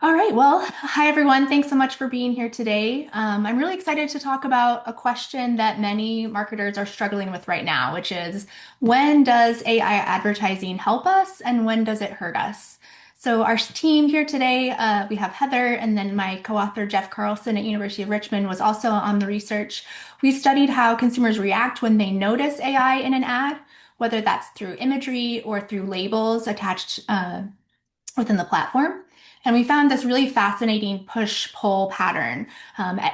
All right. Well, hi everyone. Thanks so much for being here today. I'm really excited to talk about a question that many marketers are struggling with right now, which is when does AI advertising help us and when does it hurt us? So our team here today, we have Heather and then my co-author Jeff Carlson at University of Richmond was also on the research. We studied how consumers react when they notice AI in an ad, whether that's through imagery or through labels attached within the platform. And we found this really fascinating push-pull pattern.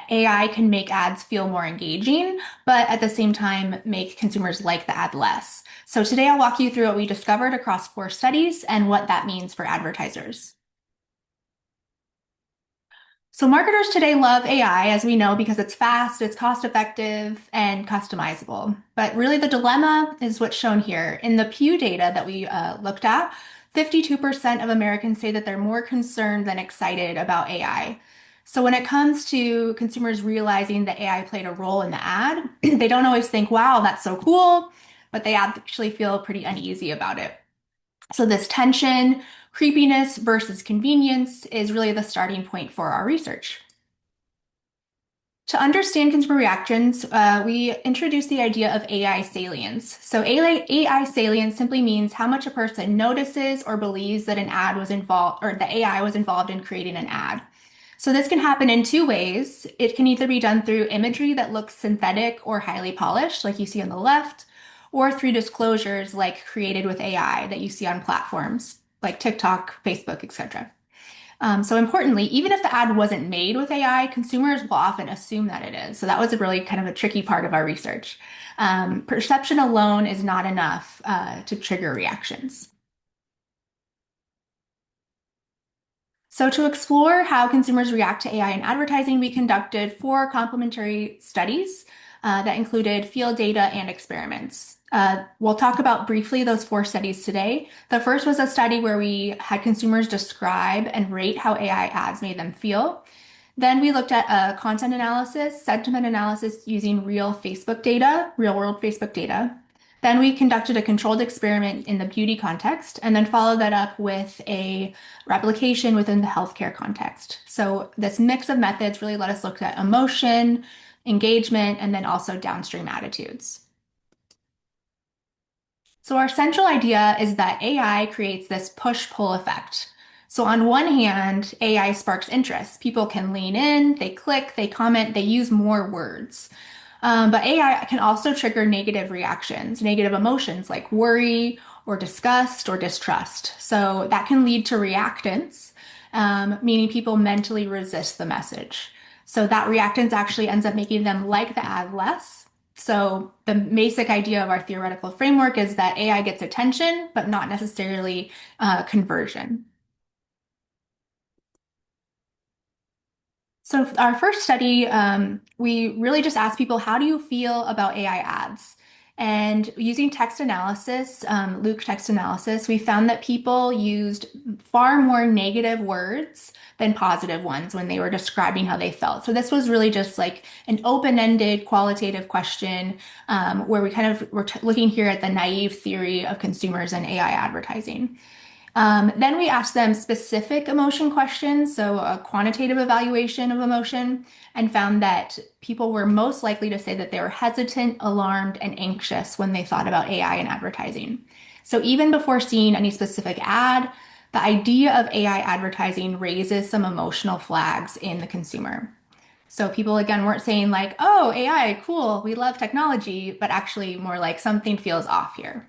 AI can make ads feel more engaging, but at the same time, make consumers like the ad less. So today I'll walk you through what we discovered across 4 studies and what that means for advertisers. So marketers today love AI, as we know, because it's fast, it's cost-effective, and customizable. But really the dilemma is what's shown here. In the Pew data that we looked at, 52% of Americans say that they're more concerned than excited about AI. So when it comes to consumers realizing that AI played a role in the ad, they don't always think, wow, that's so cool, but they actually feel pretty uneasy about it. So this tension, creepiness versus convenience is really the starting point for our research. To understand consumer reactions, we introduced the idea of AI salience. So AI salience simply means how much a person notices or believes that an ad was involved or the AI was involved in creating an ad. So this can happen in 2 ways. It can either be done through imagery that looks synthetic or highly polished, like you see on the left, or through disclosures like created with AI that you see on platforms like TikTok, Facebook, etc. So importantly, even if the ad wasn't made with AI, consumers will often assume that it is. So that was a really kind of a tricky part of our research. Perception alone is not enough to trigger reactions. So to explore how consumers react to AI in advertising, we conducted 4 complementary studies that included field data and experiments. We'll talk about briefly those 4 studies today. The first was a study where we had consumers describe and rate how AI ads made them feel. Then we looked at a content analysis, sentiment analysis using real world Facebook data. Then we conducted a controlled experiment in the beauty context and then followed that up with a replication within the healthcare context. So this mix of methods really let us look at emotion, engagement, and then also downstream attitudes. So our central idea is that AI creates this push-pull effect. So on one hand, AI sparks interest. People can lean in, they click, they comment, they use more words. But AI can also trigger negative reactions, negative emotions like worry or disgust or distrust. So that can lead to reactance, meaning people mentally resist the message. So that reactance actually ends up making them like the ad less. So the basic idea of our theoretical framework is that AI gets attention, but not necessarily conversion. So our first study, we really just asked people, how do you feel about AI ads? And using text analysis, Luke text analysis, we found that people used far more negative words than positive ones when they were describing how they felt. So this was really just like an open-ended qualitative question where we kind of were looking here at the naive theory of consumers and AI advertising. Then we asked them specific emotion questions, so a quantitative evaluation of emotion, and found that people were most likely to say that they were hesitant, alarmed, and anxious when they thought about AI and advertising. So even before seeing any specific ad, the idea of AI advertising raises some emotional flags in the consumer. So people again weren't saying like, oh, AI, cool, we love technology, but actually more like something feels off here.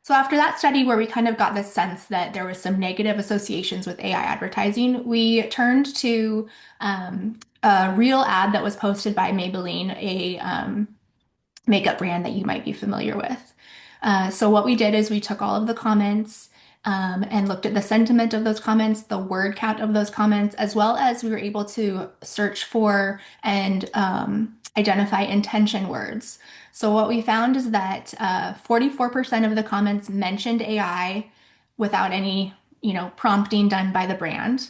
So after that study where we kind of got this sense that there was some negative associations with AI advertising, we turned to a real ad that was posted by Maybelline, a makeup brand that you might be familiar with. So what we did is we took all of the comments and looked at the sentiment of those comments, the word count of those comments, as well as we were able to search for and identify intention words. So what we found is that 44% of the comments mentioned AI without any, prompting done by the brand.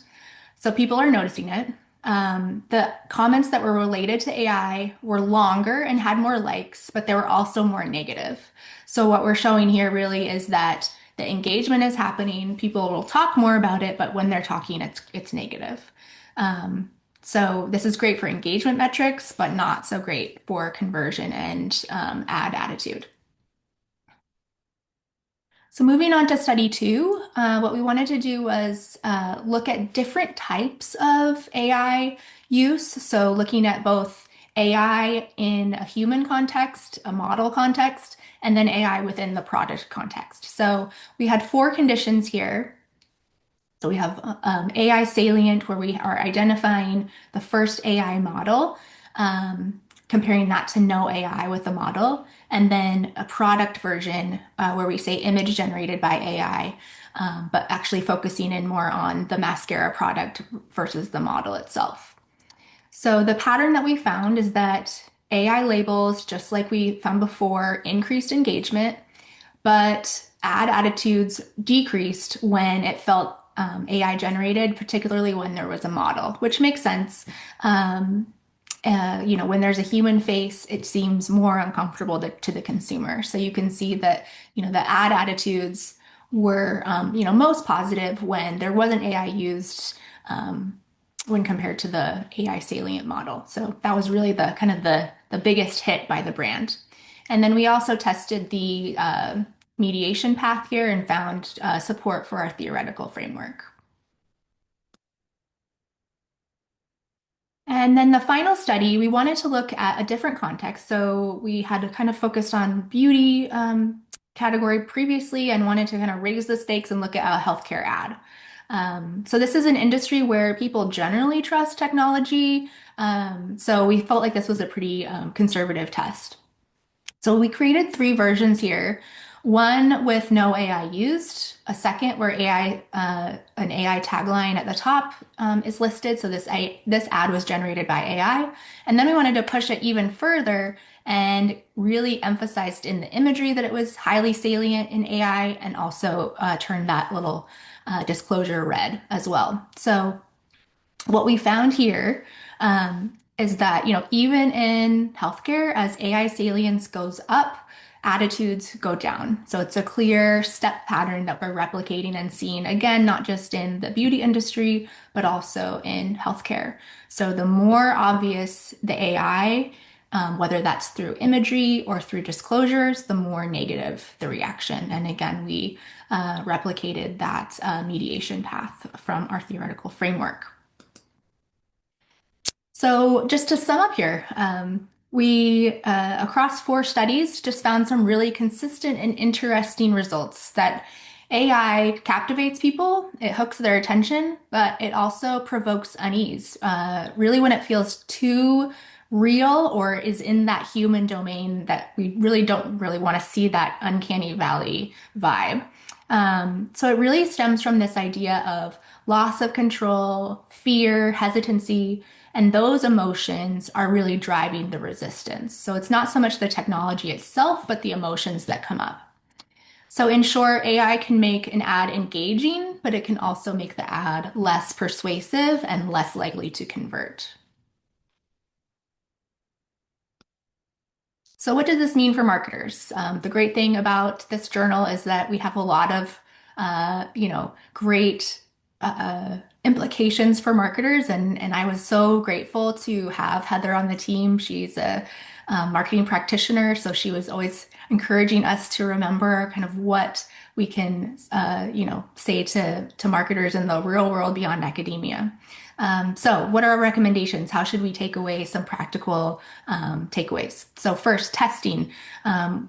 So people are noticing it. The comments that were related to AI were longer and had more likes, but they were also more negative. So what we're showing here really is that the engagement is happening, people will talk more about it, but when they're talking, it's negative. Um, so this is great for engagement metrics, but not so great for conversion and ad attitude. So moving on to study two, what we wanted to do was look at different types of AI use. So looking at both AI in a human context, a model context, and then AI within the product context. So we had four conditions here. So we have AI-salient, where we are identifying the first AI model, comparing that to no AI with the model, and then a product version where we say image generated by AI, but actually focusing in more on the mascara product versus the model itself. So the pattern that we found is that AI labels, just like we found before, increased engagement, but ad attitudes decreased when it felt AI generated, particularly when there was a model, which makes sense. When there's a human face, it seems more uncomfortable to the consumer. So you can see that, the ad attitudes were, most positive when there wasn't AI used, when compared to the AI salient model. So that was really the kind of the biggest hit by the brand. And then we also tested the mediation path here and found support for our theoretical framework. And then the final study, we wanted to look at a different context. So we had kind of focused on beauty category previously and wanted to kind of raise the stakes and look at a healthcare ad. So this is an industry where people generally trust technology. So we felt like this was a pretty conservative test. So we created three versions here. One with no AI used, a second where an AI tagline at the top is listed. So this ad was generated by AI. And then we wanted to push it even further and really emphasized in the imagery that it was highly salient in AI, and also turn that little disclosure red as well. So what we found here is that, even in healthcare, as AI salience goes up, attitudes go down. So it's a clear step pattern that we're replicating and seeing, again, not just in the beauty industry, but also in healthcare. So the more obvious the AI, whether that's through imagery or through disclosures, the more negative the reaction. And again, we replicated that mediation path from our theoretical framework. So just to sum up here, we, across four studies, just found some really consistent and interesting results that AI captivates people, it hooks their attention, but it also provokes unease, really when it feels too real or is in that human domain that we really don't really want to see that uncanny valley vibe. So it really stems from this idea of loss of control, fear, hesitancy, and those emotions are really driving the resistance. So it's not so much the technology itself, but the emotions that come up. So in short, AI can make an ad engaging, but it can also make the ad less persuasive and less likely to convert. So what does this mean for marketers? The great thing about this journal is that we have a lot of, great implications for marketers, and I was so grateful to have Heather on the team. She's a marketing practitioner, so she was always encouraging us to remember kind of what we can, say to marketers in the real world beyond academia. So what are our recommendations? How should we take away some practical takeaways? So first, testing.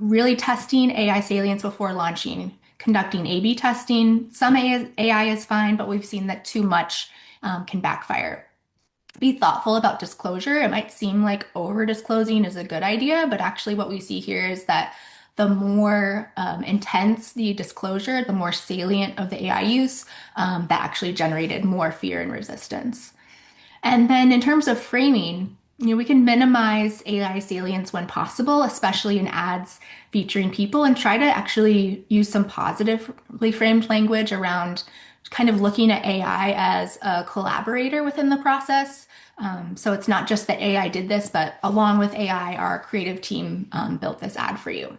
Really testing AI salience before launching, conducting A/B testing. Some AI is fine, but we've seen that too much can backfire. Be thoughtful about disclosure. It might seem like over disclosing is a good idea, but actually what we see here is that the more intense the disclosure, the more salient of the AI use, that actually generated more fear and resistance. And then in terms of framing, we can minimize AI salience when possible, especially in ads featuring people, and try to actually use some positively framed language around kind of looking at AI as a collaborator within the process. So it's not just that AI did this, but along with AI, our creative team built this ad for you.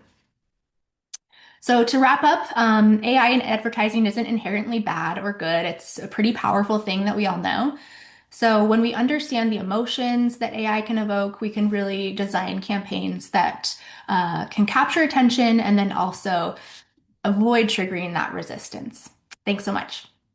So to wrap up, AI in advertising isn't inherently bad or good. It's a pretty powerful thing that we all know. So when we understand the emotions that AI can evoke, we can really design campaigns that can capture attention and then also avoid triggering that resistance. Thanks so much.